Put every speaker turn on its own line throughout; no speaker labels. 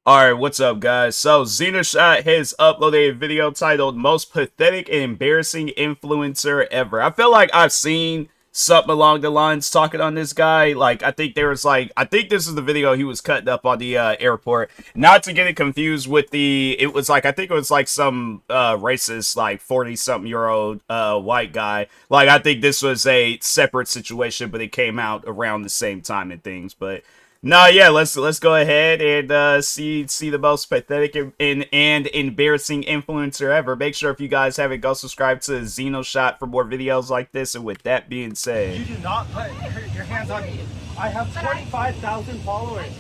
Alright, what's up guys? So Xenoshot has uploaded a video titled Most Pathetic and Embarrassing Influencer Ever. I feel like I've seen something along the lines talking on this guy. Like, I think this is the video he was cutting up on the airport. Not to get it confused with I think it was like some racist, like 40-something-year-old white guy. Like, I think this was a separate situation, but it came out around the same time and things, but no, yeah, let's go ahead and see the most pathetic and embarrassing influencer ever. Make sure if you guys haven't, go subscribe to Xenoshot for more videos like this. And with that being said,
you do not put your hands on me. I have 25,000 followers.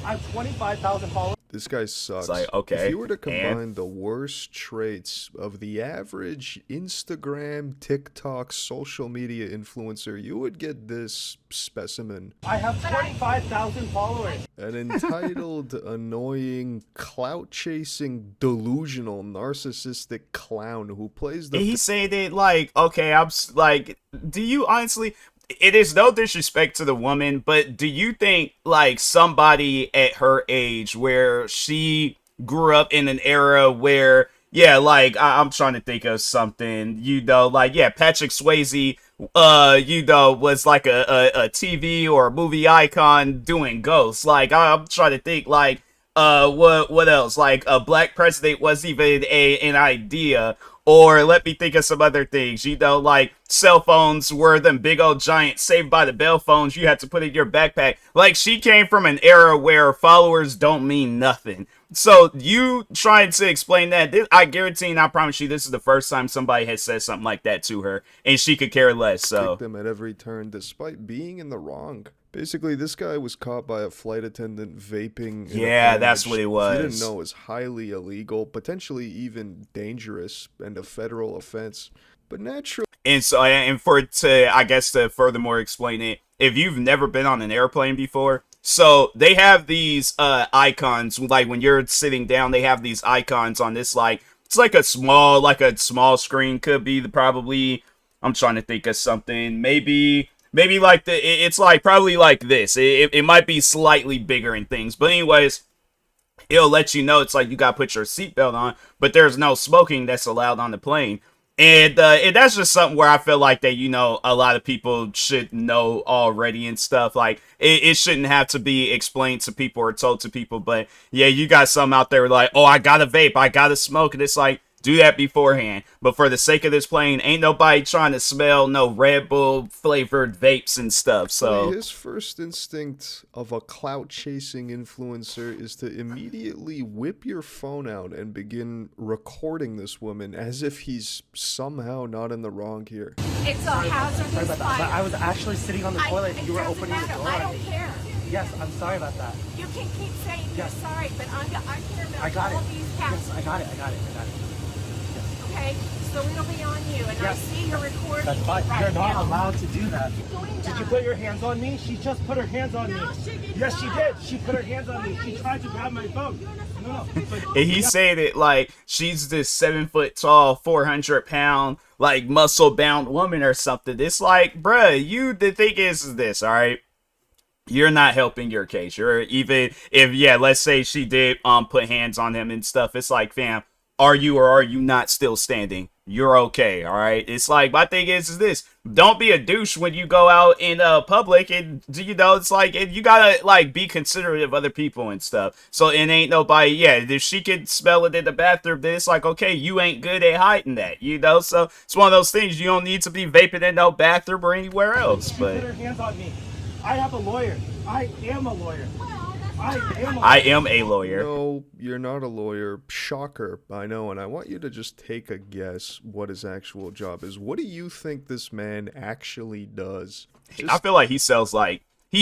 I have 25,000 followers.
This guy sucks.
it's like, okay,
if you were to combine the worst traits of the average Instagram, TikTok, social media influencer, you would get this specimen.
I have 25,000 followers.
An entitled, annoying, clout-chasing, delusional, narcissistic clown who plays the...
He said it like, okay, do you honestly... It is no disrespect to the woman, but do you think, like, somebody at her age where she grew up in an era where, yeah, like, I'm trying to think of something, like, yeah, Patrick Swayze, was like a TV or a movie icon doing Ghosts. Like, I'm trying to think, like, what else? Like, a black president was even an idea. Or let me think of some other things, like cell phones were them big old giant Saved by the Bell phones you had to put in your backpack. Like, she came from an era where followers don't mean nothing. So you trying to explain that, I guarantee and I promise you this is the first time somebody has said something like that to her, and she could care less. So
kick them at every turn despite being in the wrong. Basically, this guy was caught by a flight attendant vaping.
Yeah, that's what it was.
He didn't know is highly illegal, potentially even dangerous, and a federal offense. But naturally,
and so, I guess to furthermore explain it, if you've never been on an airplane before, so they have these icons. Like when you're sitting down, they have these icons on this. Like it's like a small screen. Could be probably. I'm trying to think of something. Maybe like it's like probably like this. It might be slightly bigger and things. But anyways, it'll let you know it's like you got to put your seatbelt on. But there's no smoking that's allowed on the plane. And that's just something where I feel like that, a lot of people should know already and stuff. Like, it shouldn't have to be explained to people or told to people. But, yeah, you got some out there like, oh, I got to vape, I got to smoke. And it's like, do that beforehand. But for the sake of this plane, ain't nobody trying to smell no Red Bull flavored vapes and stuff. So
his first instinct of a clout-chasing influencer is to immediately whip your phone out and begin recording this woman as if he's somehow not in the wrong here.
It's a hazardous fire.
But I was actually sitting on the toilet. You were opening the door.
I don't care.
Yes, I'm sorry about that.
You can keep saying you're sorry, but I'm here about
I got
all
it.
these
Yes,
cats.
I got it.
Okay, so it'll be on you, and I
Yes.
see your recording
That's fine.
right
You're not
now.
allowed to do that.
Doing
Did
that.
you put your hands on me? She just put her hands on
No,
me.
she did
Yes,
not.
she did. She put her hands on me. She tried to grab my phone. No.
and he said it like she's this 7 foot tall, 400-pound, like muscle bound woman or something. It's like, bruh, the thing is this, all right? You're not helping your case. You're even if, yeah, let's say she did put hands on him and stuff. It's like, fam, are you or are you not still standing? You're okay, all right? It's like, my thing is this. Don't be a douche when you go out in public, and, it's like, you gotta, like, be considerate of other people and stuff. So, it ain't nobody, yeah, if she could smell it in the bathroom, then it's like, okay, you ain't good at hiding that, So, it's one of those things. You don't need to be vaping in no bathroom or anywhere else,
She
but
put her hands on me. I have a lawyer. I am a lawyer.
I am a lawyer.
No, you're not a lawyer. Shocker, I know, and I want you to just take a guess what his actual job is. What do you think this man actually does?
I feel like he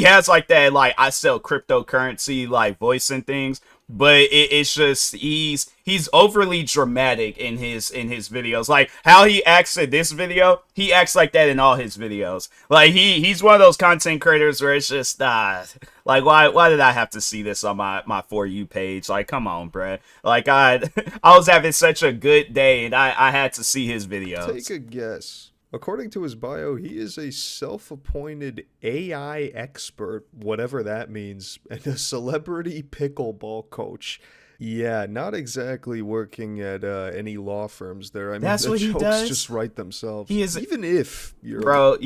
has like that, like, I sell cryptocurrency, like, voice and things, but it's just, he's overly dramatic in his videos. Like, how he acts in this video, he acts like that in all his videos. Like, he's one of those content creators where it's just, like, why did I have to see this on my For You page? Like, come on, bruh. Like, I was having such a good day, and I had to see his videos.
Take a guess. According to his bio, he is a self-appointed AI expert, whatever that means, and a celebrity pickleball coach. Yeah, not exactly working at any law firms there. I mean,
That's
the
what he
jokes
does.
just write themselves.
He is,
Even if you're
bro.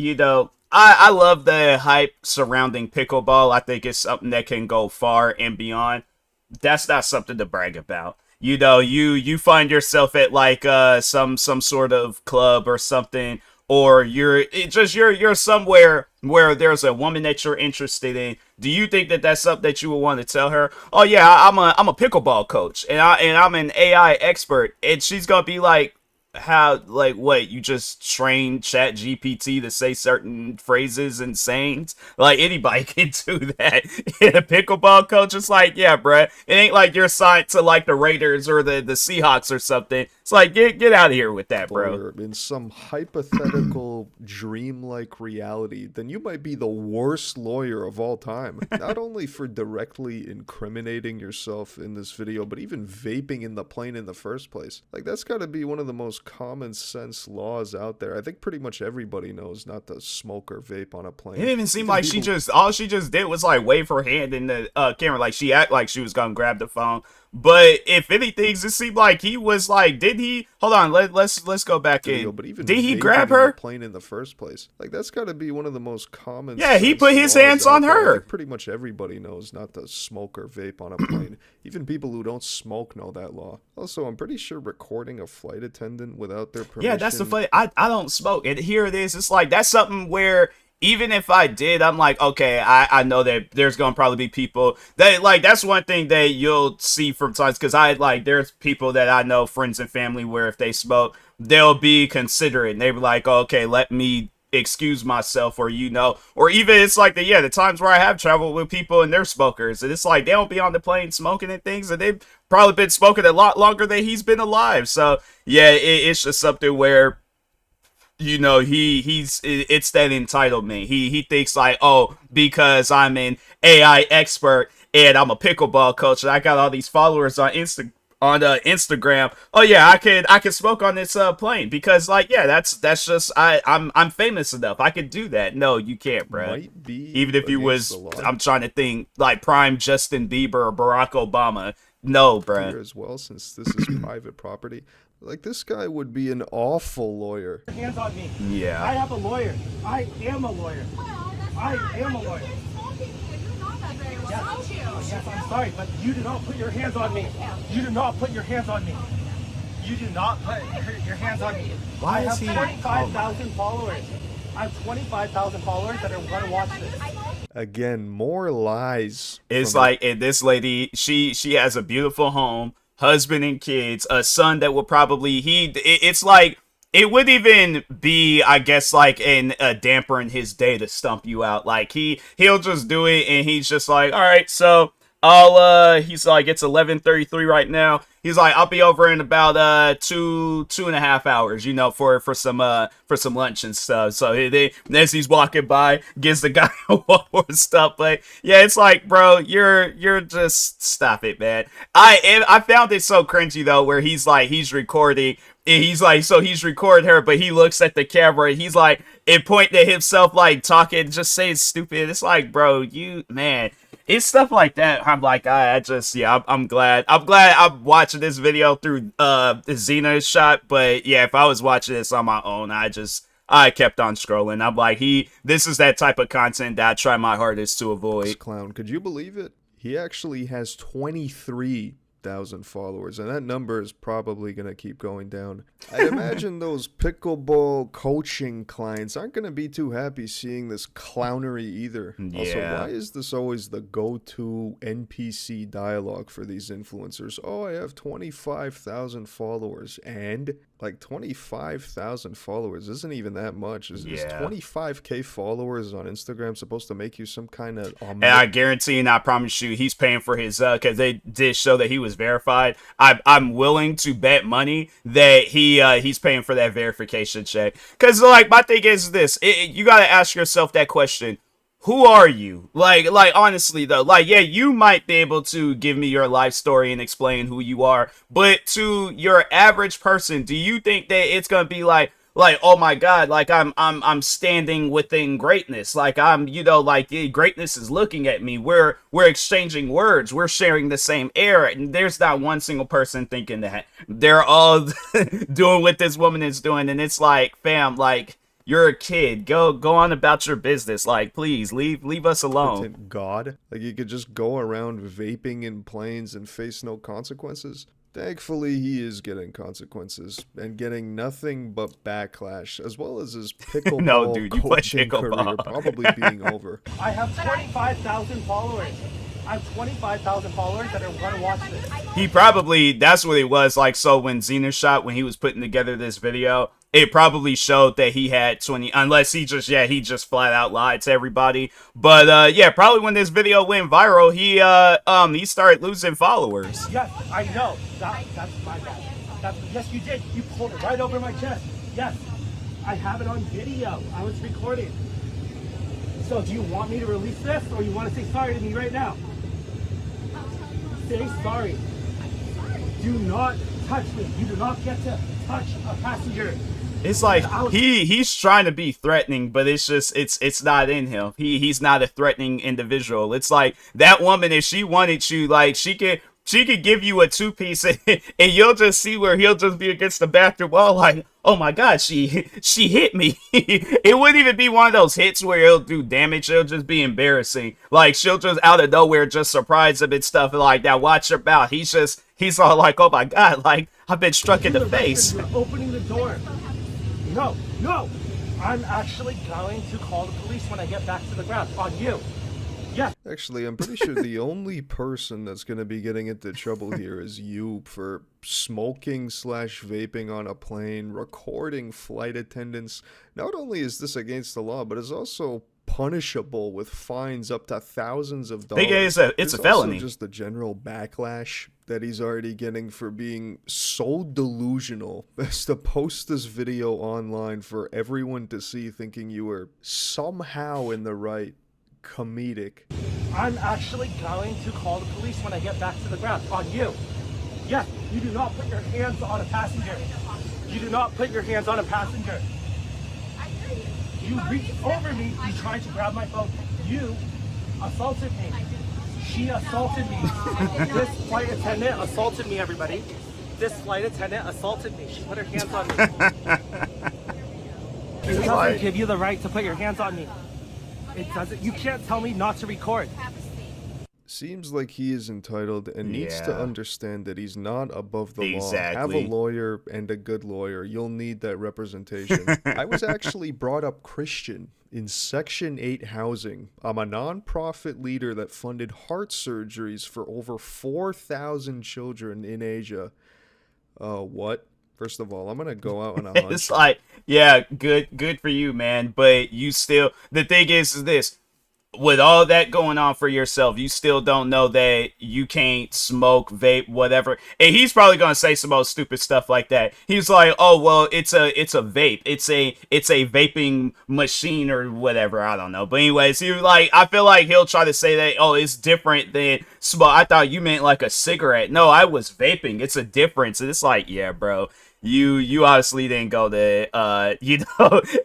I love the hype surrounding pickleball. I think it's something that can go far and beyond. That's not something to brag about. You find yourself at like some sort of club or something, or you're somewhere where there's a woman that you're interested in. Do you think that that's something that you would want to tell her? Oh yeah, I'm a pickleball coach and I'm an AI expert, and she's gonna be like, how, like, what, you just train Chat GPT to say certain phrases and sayings? Like, anybody can do that. And a pickleball coach is like, yeah, bruh, it ain't like you're signed to like the Raiders or the Seahawks or something. It's like, get out of here with that, bro.
or in some hypothetical dreamlike reality, then you might be the worst lawyer of all time. Not only for directly incriminating yourself in this video, but even vaping in the plane in the first place. Like, that's got to be one of the most common sense laws out there. I think pretty much everybody knows not to smoke or vape on a plane.
It didn't even seem like all she just did was like wave her hand in the camera, like she act like she was gonna grab the phone. But if anything, it seemed like he was like, did he? Hold on, let's go back in.
But even
did he
vaping
grab
in
her?
the plane in the first place? Like, that's got to be one of the most common.
Yeah, he
sense
put his
laws
hands
out
on
there.
her.
Like, pretty much everybody knows not to smoke or vape on a plane. Even people who don't smoke know that law. Also, I'm pretty sure recording a flight attendant without their permission.
Yeah, that's the funny. I don't smoke, and here it is. It's like that's something where even if I did, I'm like, okay, I know that there's gonna probably be people that like, that's one thing that you'll see from times, because there's people that I know, friends and family, where if they smoke, they'll be considerate and they be like, okay, let me excuse myself, or or even it's like the times where I have traveled with people and they're smokers, and it's like they don't be on the plane smoking and things, and they've probably been smoking a lot longer than he's been alive. So yeah, it's just something where it's that entitlement. He thinks like, oh, because I'm an AI expert and I'm a pickleball coach and I got all these followers on Instagram. Oh yeah, I could smoke on this plane because like, yeah, that's just I'm famous enough. I could do that. No, you can't, bro.
Might be
even if you was, I'm trying to think like prime Justin Bieber or Barack Obama. No, bro.
Here as well, since this is private property. Like, this guy would be an awful lawyer.
Your hands on me.
Yeah.
I have a lawyer. I am a lawyer.
Well, that's
I
not
am a
right.
lawyer.
You've been smoking and you know that very well,
Yes.
don't you?
Yes, I'm sorry, but you do not put your hands on me. You do not put your hands on me. You do not put your hands on me.
Why
I
is
have
he-
25,000 followers. I have 25,000 followers that are going to watch this.
Again, more lies.
It's
from
like, and this lady, she has a beautiful home, husband and kids, a son that will probably it's like, it would even be, I guess, like a damper in his day to stump you out. Like he'll just do it, and he's just like, all right, so he's like, it's 11:33 right now. He's like, I'll be over in about 2.5 hours, for some lunch and stuff. So as he's walking by, gives the guy one more stuff. But yeah, it's like, bro, you're just, stop it, man. I found it so cringy though, where he's like, he's recording. And he's like, so he's recording her, but he looks at the camera and he's like, and pointing at himself, like talking, just saying stupid. It's like, bro, man, it's stuff like that. I'm like, I'm glad I'm watching this video through Xena's shot. But yeah, if I was watching this on my own, I kept on scrolling. I'm like, this is that type of content that I try my hardest to
this
avoid.
clown. Could you believe it? He actually has 23,000 followers, and that number is probably going to keep going down. I imagine those pickleball coaching clients aren't going to be too happy seeing this clownery either. Also,
Yeah.
why is this always the go-to NPC dialogue for these influencers? Oh, I have 25,000 followers, and like 25,000 followers isn't even that much. Is
Yeah.
25K followers on Instagram supposed to make you some kind of
And I guarantee and I promise you, he's paying for his, because they did show that he was verified. I'm willing to bet money that he's paying for that verification check. Because, like, my thing is this. You got to ask yourself that question. Who are you? Like honestly though, like, yeah, you might be able to give me your life story and explain who you are, but to your average person, do you think that it's gonna be like, like, oh my god, like I'm standing within greatness, like I'm, you know, like greatness is looking at me. We're exchanging words, we're sharing the same air, and there's not one single person thinking that. They're all doing what this woman is doing, and it's like, fam, like, you're a kid. Go on about your business. Like, please leave us alone.
God, like you could just go around vaping in planes and face no consequences. Thankfully, he is getting consequences and getting nothing but backlash, as well as his pickleball
No, dude, you play
coaching
pickleball.
career probably being over.
I have 25,000 followers. I have 25,000 followers that are going to watch this.
He probably, that's what it was. Like, so when Xenoshot, when he was putting together this video, it probably showed that he had 20, unless he just flat out lied to everybody. But yeah, probably when this video went viral, he started losing followers.
Yes, I know. That's my bad. Yes, you did. You pulled it right over my chest. Yes, I have it on video. I was recording. So do you want me to release this, or you want to say sorry to me right now? Say sorry. Do not touch me. You do not get to touch a passenger.
It's like he's trying to be threatening, but it's just it's not in him. He's not a threatening individual. It's like that woman, if she wanted you, like she could give you a 2-piece and you'll just see where he'll just be against the bathroom wall like, oh my god, she hit me. It wouldn't even be one of those hits where it'll do damage. It'll just be embarrassing. Like, she'll just out of nowhere just surprise him and stuff like that. Watch your mouth. He's all like, oh my god, like, I've been struck in the face.
You're opening the door. No. I'm actually going to call the police when I get back to the ground on you. Yes.
Actually, I'm pretty sure the only person that's going to be getting into trouble here is you for smoking/vaping on a plane, recording flight attendants. Not only is this against the law, but it's also punishable with fines up to thousands of dollars.
It's a felony.
Also just the general backlash that he's already getting for being so delusional as to post this video online for everyone to see, thinking you were somehow in the right. Comedic.
I'm actually going to call the police when I get back to the ground on you. Yes, you do not put your hands on a passenger. You do not put your hands on a passenger. You reached over me, you tried to grab my phone. You assaulted me. She assaulted me. This flight attendant assaulted me, everybody. This flight attendant assaulted me. She put her hands on me. It doesn't give you the right to put your hands on me. It doesn't. You can't tell me not to record.
Seems like he is entitled and needs to understand that he's not above the law.
Exactly.
Have a lawyer and a good lawyer. You'll need that representation. I was actually brought up Christian in Section 8 housing. I'm a nonprofit leader that funded heart surgeries for over 4,000 children in Asia. What? First of all, I'm going to go out on a hunch.
It's like, yeah, good for you, man. But you still, the thing is this, with all that going on for yourself, you still don't know that you can't smoke, vape, whatever. And he's probably going to say some old stupid stuff like that. He's like, oh, well, it's a vape. It's a vaping machine or whatever. I don't know. But anyways, he like, I feel like he'll try to say that, oh, it's different than smoke. I thought you meant like a cigarette. No, I was vaping. It's a difference. And it's like, yeah, bro. You obviously didn't go to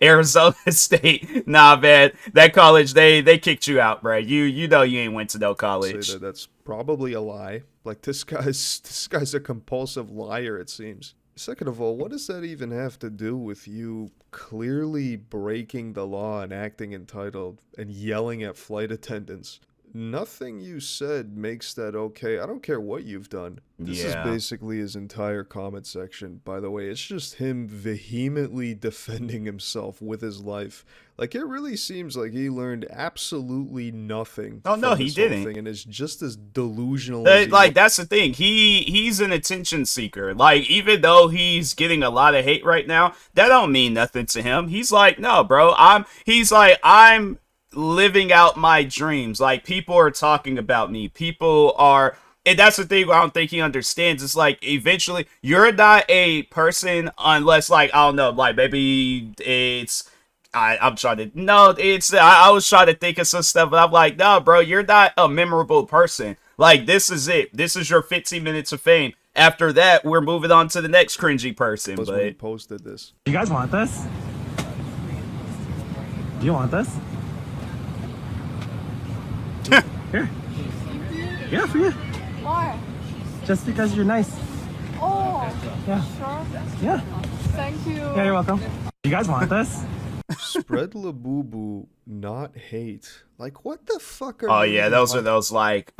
Arizona State. Nah, man, that college they kicked you out, bro. You know you ain't went to no college.
Say that's probably a lie. Like this guy's a compulsive liar, it seems. Second of all, what does that even have to do with you clearly breaking the law and acting entitled and yelling at flight attendants? Nothing you said makes that okay. I don't care what you've done. This is basically his entire comment section, by the way. It's just him vehemently defending himself with his life. Like, it really seems like he learned absolutely nothing.
Oh, no, he didn't.
Thing, and is just as delusional as
like, that's the thing. He's an attention seeker. Like, even though he's getting a lot of hate right now, that don't mean nothing to him. He's like, no, bro. I'm living out my dreams. Like, people are talking about me. People are, and that's the thing I don't think he understands. It's like, eventually, you're not a person unless, like, I don't know, like, maybe it's, I'm trying to, no, it's, I was trying to think of some stuff, but I'm like, no, bro, you're not a memorable person. Like, this is it. This is your 15 minutes of fame. After that, we're moving on to the next cringy person.
Was when he
But
posted this.
You guys want this? Do you want this? Here. Yeah, for you.
Why?
Just because you're nice.
Oh,
Yeah.
sure.
Yeah.
Thank you.
Yeah, you're welcome. You guys want this?
Spread Labubu, not hate. Like, what the fuck are
oh
you
yeah,
even
those are
talking-
those like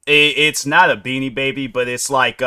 it's not a Beanie Baby, but it's like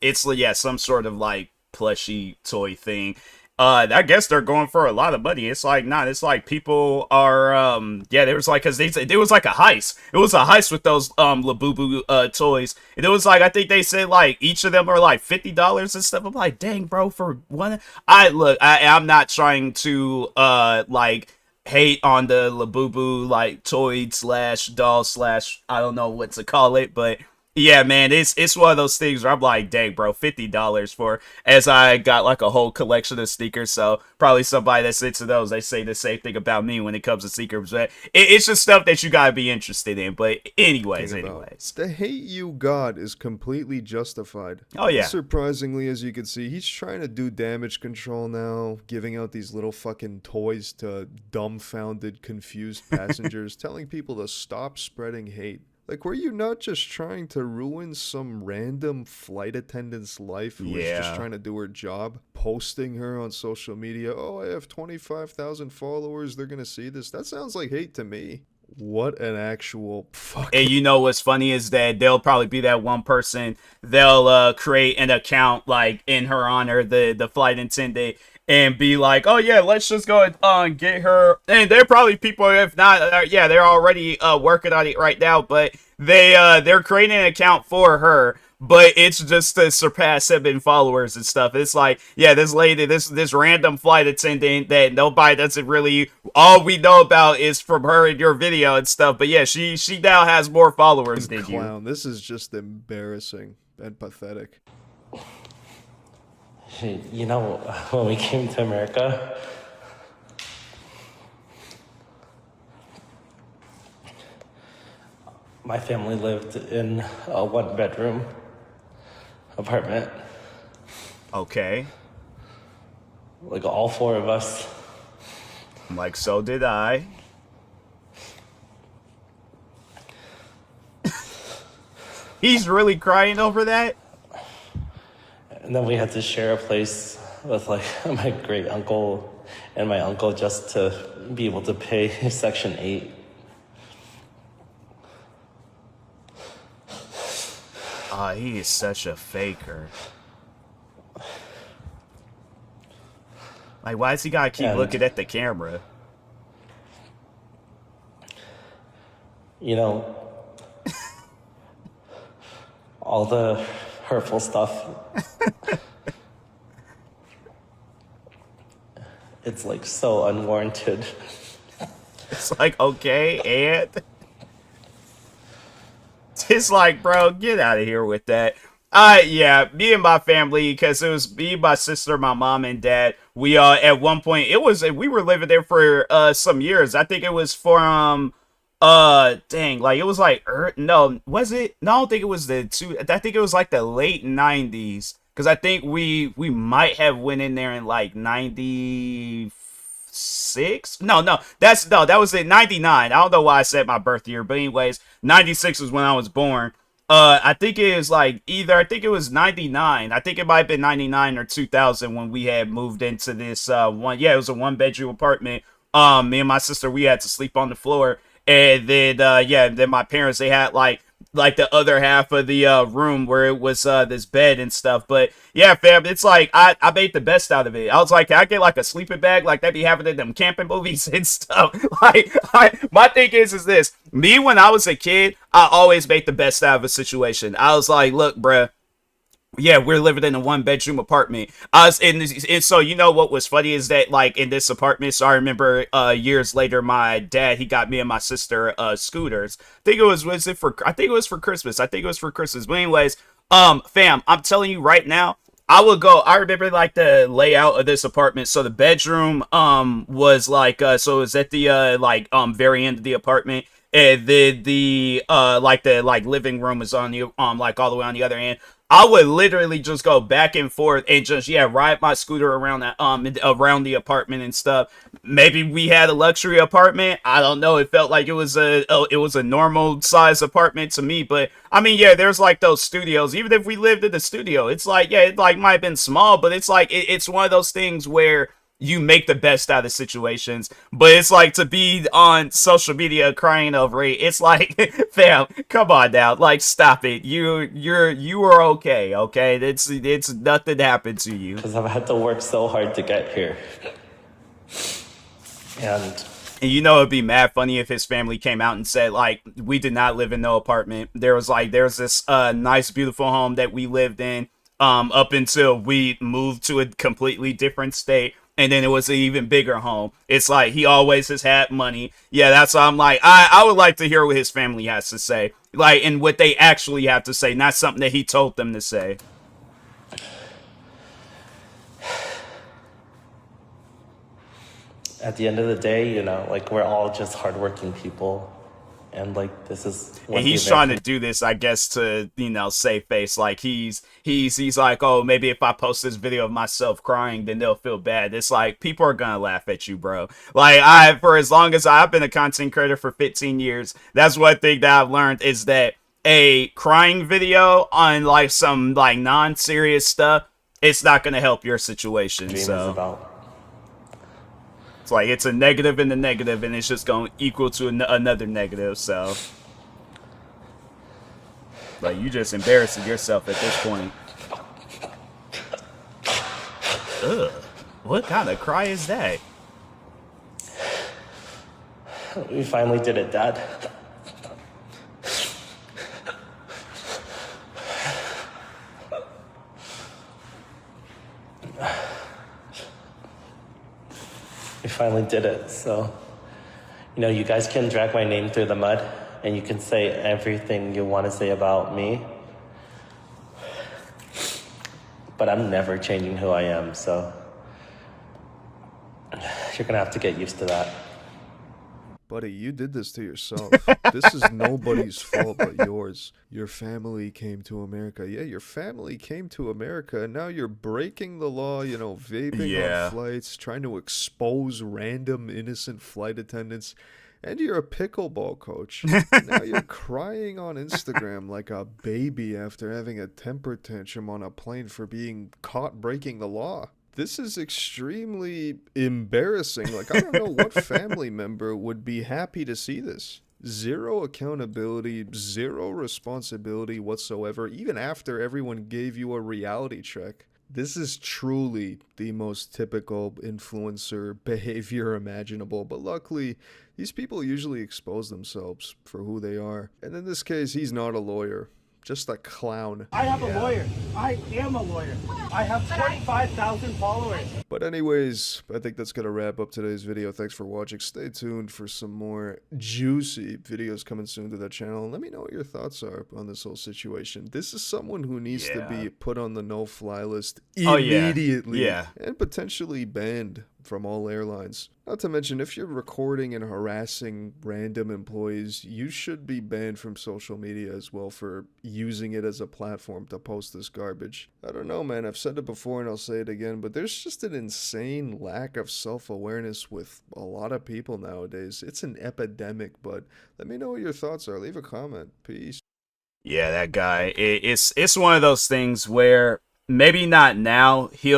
it's yeah, some sort of like plushy toy thing. I guess they're going for a lot of money. It's like it's like people are yeah, there was like, cause it was like a heist. It was a heist with those Labubu toys. And it was like, I think they said like each of them are like $50 and stuff. I'm like, dang bro, for one. I'm not trying to like hate on the Labubu like toy slash doll slash I don't know what to call it, but yeah, man, it's one of those things where I'm like, dang, bro, $50 for, as I got like a whole collection of sneakers. So probably somebody that's into those, they say the same thing about me when it comes to sneakers. But it's just stuff that you gotta be interested in. But anyways.
The hate you got is completely justified.
Oh yeah.
Surprisingly, as you can see, he's trying to do damage control now, giving out these little fucking toys to dumbfounded, confused passengers, telling people to stop spreading hate. Like, were you not just trying to ruin some random flight attendant's life who was just trying to do her job? Posting her on social media, oh, I have 25,000 followers, they're gonna see this. That sounds like hate to me. What an actual fucking...
And you know what's funny is that they'll probably be that one person, they'll create an account, like, in her honor, the flight attendant, and be like, oh yeah, let's just go and get her. And they're probably people, if not, yeah, they're already working on it right now, but they're creating an account for her, but it's just to surpass 7 followers and stuff. It's like, yeah, this lady, this random flight attendant that nobody doesn't really, all we know about is from her in your video and stuff. But yeah, she now has more followers than you.
Clown, this is just embarrassing and pathetic.
You know, when we came to America, my family lived in a 1-bedroom apartment.
Okay.
Like all 4 of us.
Like, so did I. He's really crying over that?
And then we had to share a place with like my great uncle and my uncle just to be able to pay Section 8.
Ah, he is such a faker. Like, why does he gotta keep looking at the camera?
You know, all the hurtful stuff. It's like so unwarranted.
It's like, okay, and it's like, bro, get out of here with that. Yeah, me and my family, because it was me, my sister, my mom, and dad. We at one point, we were living there for some years. I think it was from dang, like it was like no, was it? No, I don't think it was I think it was like the late 90s. Because I think we might have went in there in like 96. No, that was in 99. I don't know why I said my birth year, but anyways, 96 was when I was born. I think it was like I think it was 99. I think it might have been 99 or 2000 when we had moved into this one. Yeah, it was a 1-bedroom apartment. Me and my sister, we had to sleep on the floor. And then then my parents, they had like the other half of the room where it was this bed and stuff. But yeah, fam, it's like I made the best out of it. I was like, can I get like a sleeping bag like that be happening in them camping movies and stuff? Like, my thing is this. Me, when I was a kid, I always made the best out of a situation. I was like, look, bruh. Yeah, we're living in a 1-bedroom apartment. And so, you know what was funny is that, like, in this apartment, so I remember years later, my dad, he got me and my sister scooters. I think it was for Christmas. But anyways, fam, I'm telling you right now, I remember like the layout of this apartment. So the bedroom was like so it was at the very end of the apartment. and then the like living room is on the like all the way on the other end. I would literally just go back and forth and just ride my scooter around that around the apartment and stuff. Maybe we had a luxury apartment. I don't know. It felt like it was a normal size apartment to me. But I mean, yeah, there's like those studios. Even if we lived in the studio, it's like it like might have been small, but it's like it's one of those things where you make the best out of situations. But it's like to be on social media crying over it. It's like, fam, come on now, like stop it. You are okay, okay? It's nothing happened to you.
Because I've had to work so hard to get here. And
you know it'd be mad funny if his family came out and said, like, we did not live in no apartment. There's this nice, beautiful home that we lived in up until we moved to a completely different state. And then it was an even bigger home. It's like he always has had money. Yeah, that's why I'm like, I would like to hear what his family has to say. Like, and what they actually have to say, not something that he told them to say.
at the end of the day, you know, like we're all just hardworking people. And like this is
and he's trying to do this, I guess, to, you know, save face. Like he's like, oh, maybe if I post this video of myself crying, then they'll feel bad. It's like people are gonna laugh at you, bro. Like for as long as I've been a content creator for 15 years, that's one thing that I've learned is that a crying video on like some like non-serious stuff, it's not gonna help your situation. So it's like it's a negative and a negative, and it's just going to equal to another negative. So, like, you just embarrassing yourself at this point. Ugh. What kind of cry is that?
We finally did it, Dad. We finally did it. So, you know, you guys can drag my name through the mud and you can say everything you want to say about me. But I'm never changing who I am, so you're gonna have to get used to that.
Buddy, you did this to yourself. This is nobody's fault but yours. Your family came to America. Yeah, your family came to America, and now you're breaking the law, you know, vaping on flights, trying to expose random innocent flight attendants, and you're a pickleball coach. Now you're crying on Instagram like a baby after having a temper tantrum on a plane for being caught breaking the law. This is extremely embarrassing. Like, I don't know what family member would be happy to see this. Zero accountability, zero responsibility whatsoever, even after everyone gave you a reality check. This is truly the most typical influencer behavior imaginable, but luckily, these people usually expose themselves for who they are. And in this case, he's not a lawyer. Just a clown.
I have a lawyer. I am a lawyer. I have 25,000 followers.
But anyways, I think that's going to wrap up today's video. Thanks for watching. Stay tuned for some more juicy videos coming soon to the channel. And let me know what your thoughts are on this whole situation. This is someone who needs to be put on the no-fly list immediately. And potentially banned from all airlines. Not to mention, if you're recording and harassing random employees, you should be banned from social media as well for using it as a platform to post this garbage. I don't know, man. I've said it before and I'll say it again, but there's just an insane lack of self-awareness with a lot of people nowadays. It's an epidemic, but let me know what your thoughts are. Leave a comment. Peace.
Yeah, that guy. It's one of those things where maybe not now, he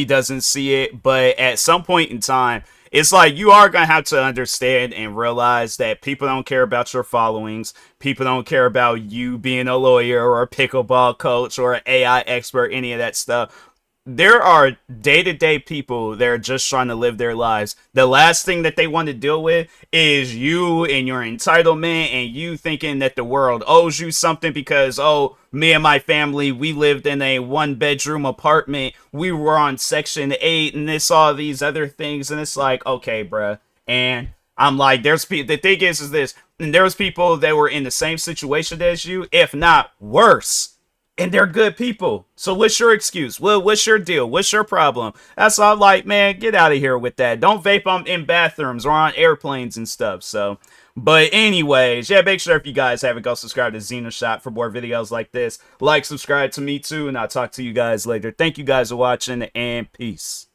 doesn't see it, but at some point in time, it's like you are going to have to understand and realize that people don't care about your followings. People don't care about you being a lawyer or a pickleball coach or an AI expert, any of that stuff. There are day-to-day people that are just trying to live their lives. The last thing that they want to deal with is you and your entitlement and you thinking that the world owes you something because, oh, me and my family, we lived in a one-bedroom apartment. We were on Section 8 and this all these other things. And it's like, okay, bruh. And I'm like, there's people, the thing is this, and there was people that were in the same situation as you, if not worse. and they're good people. So what's your excuse? Well, what's your deal? What's your problem? That's all. Like, man, get out of here with that. Don't vape on in bathrooms or on airplanes and stuff. So, but anyways, yeah, make sure if you guys haven't, go subscribe to Xenoshot for more videos like this. Like, subscribe to me too, and I'll talk to you guys later. Thank you guys for watching, and peace.